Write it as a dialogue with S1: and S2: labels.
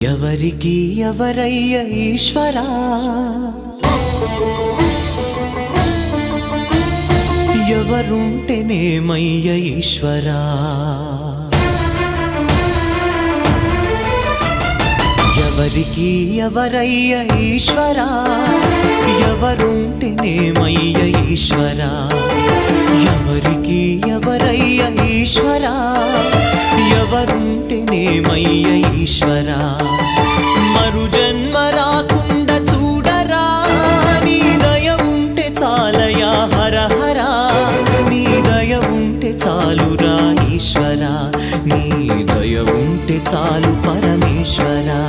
S1: ఎవరికి ఎవరయ్య ఈశ్వరా, ఎవరుంటేనేమయ్య ఈశ్వరా, ఎవరికి ఎవరయ్య ఈశ్వరా, ఎవరుంటేనేమయ్య ఈశ్వరా, ఎవరికి ఎవరయ్య ఈశ్వరా, ఎవరుంటేనేమయ్య ఈశ్వరా, మరు జన్మ రాకుండా చూడరా, నీ దయ ఉంటే చాలయా హర హరా, నీ దయ ఉంటే చాలురా ఈశ్వరా, నీ దయ ఉంటే చాలు పరమేశ్వరా.